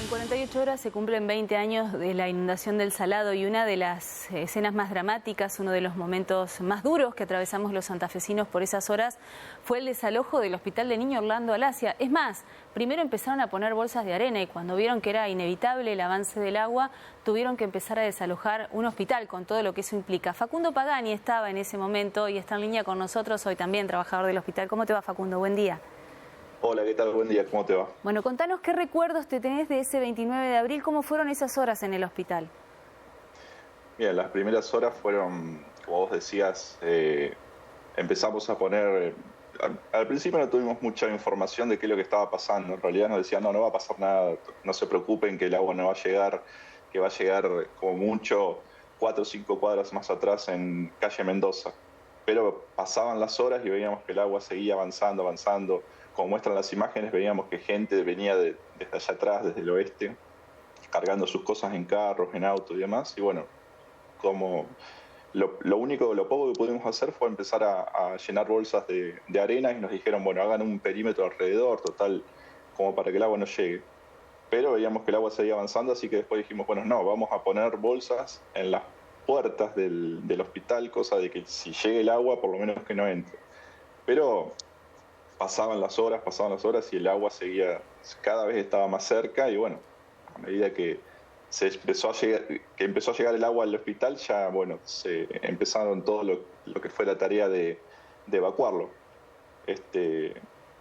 En 48 horas se cumplen 20 años de la inundación del Salado y una de las escenas más dramáticas, uno de los momentos más duros que atravesamos los santafesinos por esas horas fue el desalojo del Hospital de Niño Orlando Alasia. Es más, primero empezaron a poner bolsas de arena y cuando vieron que era inevitable el avance del agua, tuvieron que empezar a desalojar un hospital con todo lo que eso implica. Facundo Pagani estaba en ese momento y está en línea con nosotros, hoy también trabajador del hospital. ¿Cómo te va, Facundo? Buen día. Hola, ¿qué tal? Buen día, ¿cómo te va? Bueno, contanos qué recuerdos te tenés de ese 29 de abril, cómo fueron esas horas en el hospital. Mira, las primeras horas fueron, como vos decías, empezamos a poner... Al principio no tuvimos mucha información de qué es lo que estaba pasando. En realidad nos decían, no va a pasar nada, no se preocupen que el agua no va a llegar, que va a llegar como mucho 4 o 5 cuadras más atrás en calle Mendoza. Pero pasaban las horas y veíamos que el agua seguía avanzando. Como muestran las imágenes, veíamos que gente venía desde allá atrás, desde el oeste, cargando sus cosas en carros, en autos y demás. Y bueno, como lo poco que pudimos hacer fue empezar a llenar bolsas de arena y nos dijeron, bueno, hagan un perímetro alrededor, total, como para que el agua no llegue. Pero veíamos que el agua seguía avanzando, así que después dijimos, bueno, no, vamos a poner bolsas en las puertas del hospital, cosa de que si llegue el agua, por lo menos que no entre. Pero pasaban las horas y el agua seguía, cada vez estaba más cerca y bueno, a medida que empezó a llegar el agua al hospital, ya bueno, se empezaron todo lo que fue la tarea de evacuarlo.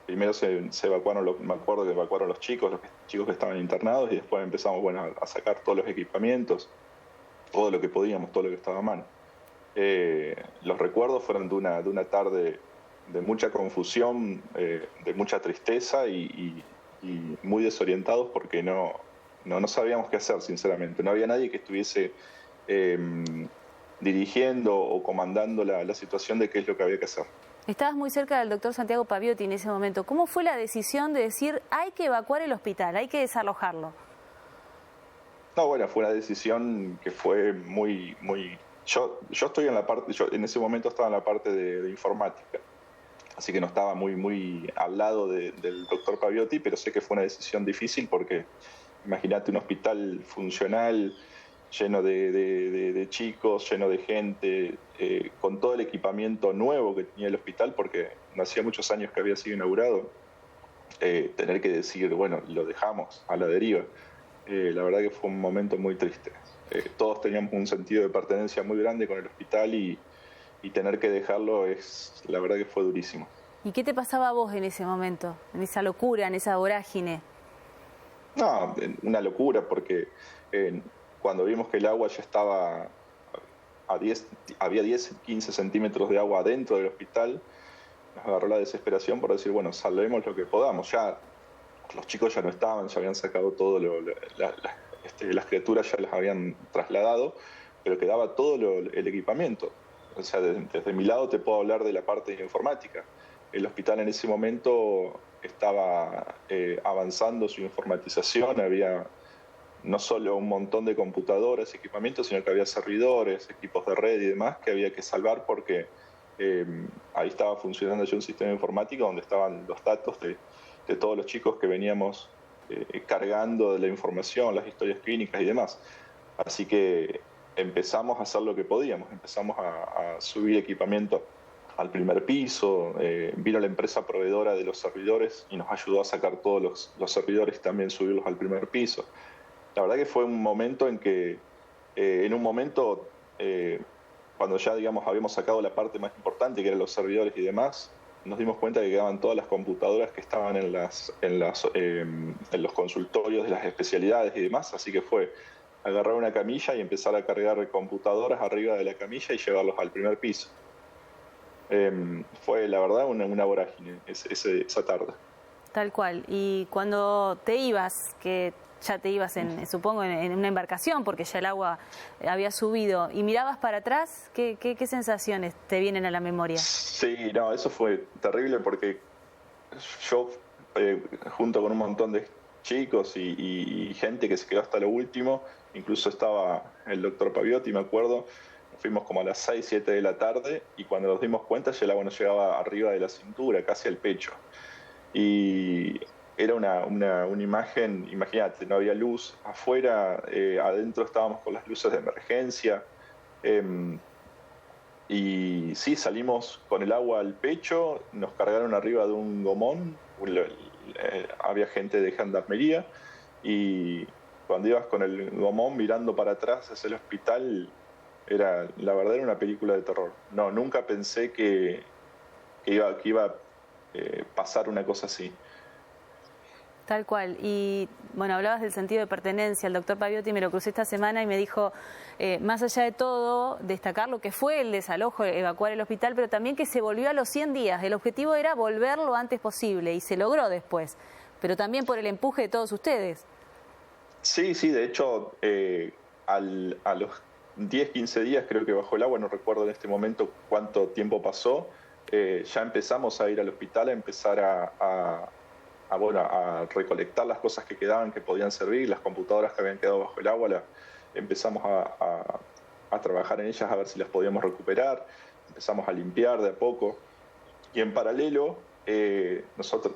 Primero se evacuaron, me acuerdo que evacuaron los chicos que estaban internados y después empezamos bueno, a sacar todos los equipamientos, todo lo que podíamos, todo lo que estaba a mano. Los recuerdos fueron de una tarde de mucha confusión, de mucha tristeza y muy desorientados porque no sabíamos qué hacer, sinceramente. No había nadie que estuviese dirigiendo o comandando la situación de qué es lo que había que hacer. Estabas muy cerca del doctor Santiago Paviotti en ese momento. ¿Cómo fue la decisión de decir hay que evacuar el hospital, hay que desalojarlo? No, bueno, fue una decisión que fue muy... Yo estoy en la parte, yo en ese momento estaba en la parte de informática. Así que no estaba muy al lado del doctor Paviotti, pero sé que fue una decisión difícil porque imagínate un hospital funcional, lleno de chicos, lleno de gente, con todo el equipamiento nuevo que tenía el hospital, porque no hacía muchos años que había sido inaugurado, tener que decir, bueno, lo dejamos a la deriva. La verdad que fue un momento muy triste. Todos teníamos un sentido de pertenencia muy grande con el hospital y tener que dejarlo la verdad que fue durísimo. ¿Y qué te pasaba a vos en ese momento, en esa locura, en esa vorágine? No, una locura porque cuando vimos que el agua ya estaba había 10, 15 centímetros de agua dentro del hospital, nos agarró la desesperación por decir, bueno, salvemos lo que podamos. Ya los chicos ya no estaban, ya habían sacado todo, las criaturas ya las habían trasladado, pero quedaba todo el equipamiento. O sea, desde mi lado te puedo hablar de la parte de informática. El hospital en ese momento estaba avanzando su informatización, había no solo un montón de computadoras y equipamientos, sino que había servidores, equipos de red y demás que había que salvar porque ahí estaba funcionando ya un sistema informático donde estaban los datos de todos los chicos que veníamos cargando de la información, las historias clínicas y demás. Así que empezamos a hacer lo que podíamos, empezamos a subir equipamiento al primer piso, vino la empresa proveedora de los servidores y nos ayudó a sacar todos los servidores y también subirlos al primer piso. La verdad que fue un momento en que, cuando ya digamos habíamos sacado la parte más importante que eran los servidores y demás, nos dimos cuenta que quedaban todas las computadoras que estaban en los consultorios de las especialidades y demás, así que fue agarrar una camilla y empezar a cargar computadoras arriba de la camilla y llevarlos al primer piso. Fue la verdad una vorágine esa tarde. Tal cual. Y cuando te ibas, que ya te ibas supongo en una embarcación porque ya el agua había subido y mirabas para atrás, ¿qué sensaciones te vienen a la memoria? Sí, no, eso fue terrible porque yo junto con un montón de chicos y gente que se quedó hasta lo último, incluso estaba el doctor Paviotti, me acuerdo, fuimos como a las 6, 7 de la tarde y cuando nos dimos cuenta ya el agua nos llegaba arriba de la cintura, casi al pecho. Y era una imagen, imagínate, no había luz afuera, adentro estábamos con las luces de emergencia. Y sí, salimos con el agua al pecho, nos cargaron arriba de un gomón, había gente de gendarmería, y cuando ibas con el gomón mirando para atrás hacia el hospital, la verdad era una película de terror. No, nunca pensé que iba a pasar una cosa así. Tal cual. Y bueno, hablabas del sentido de pertenencia. El doctor Paviotti me lo crucé esta semana y me dijo, más allá de todo, destacar lo que fue el desalojo, evacuar el hospital, pero también que se volvió a los 100 días. El objetivo era volver lo antes posible y se logró después, pero también por el empuje de todos ustedes. Sí, de hecho, a los 10, 15 días creo que bajó el agua, no recuerdo en este momento cuánto tiempo pasó, ya empezamos a ir al hospital, a empezar a recolectar las cosas que quedaban, que podían servir, las computadoras que habían quedado bajo el agua, empezamos a trabajar en ellas a ver si las podíamos recuperar, empezamos a limpiar de a poco, y en paralelo nosotros,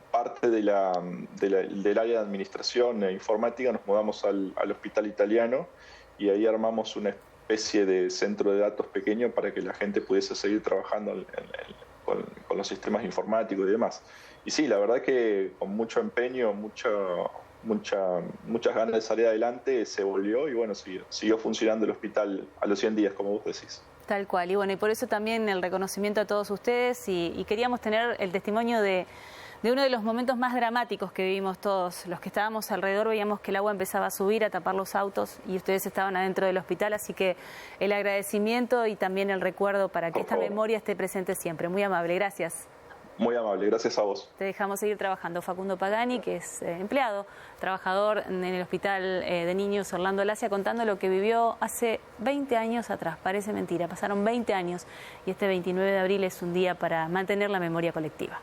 parte del área de administración e informática, nos mudamos al hospital italiano y ahí armamos una especie de centro de datos pequeño para que la gente pudiese seguir trabajando con los sistemas informáticos y demás. Y sí, la verdad que con mucho empeño, muchas ganas de salir adelante, se volvió y bueno, siguió funcionando el hospital a los 100 días, como vos decís. Tal cual, y bueno, y por eso también el reconocimiento a todos ustedes y queríamos tener el testimonio de uno de los momentos más dramáticos que vivimos todos. Los que estábamos alrededor veíamos que el agua empezaba a subir, a tapar los autos y ustedes estaban adentro del hospital, así que el agradecimiento y también el recuerdo para que esta memoria esté presente siempre. Muy amable, gracias. Muy amable, gracias a vos. Te dejamos seguir trabajando. Facundo Pagani, que es empleado, trabajador en el Hospital de Niños Orlando Lacia, contando lo que vivió hace 20 años atrás. Parece mentira, pasaron 20 años y este 29 de abril es un día para mantener la memoria colectiva.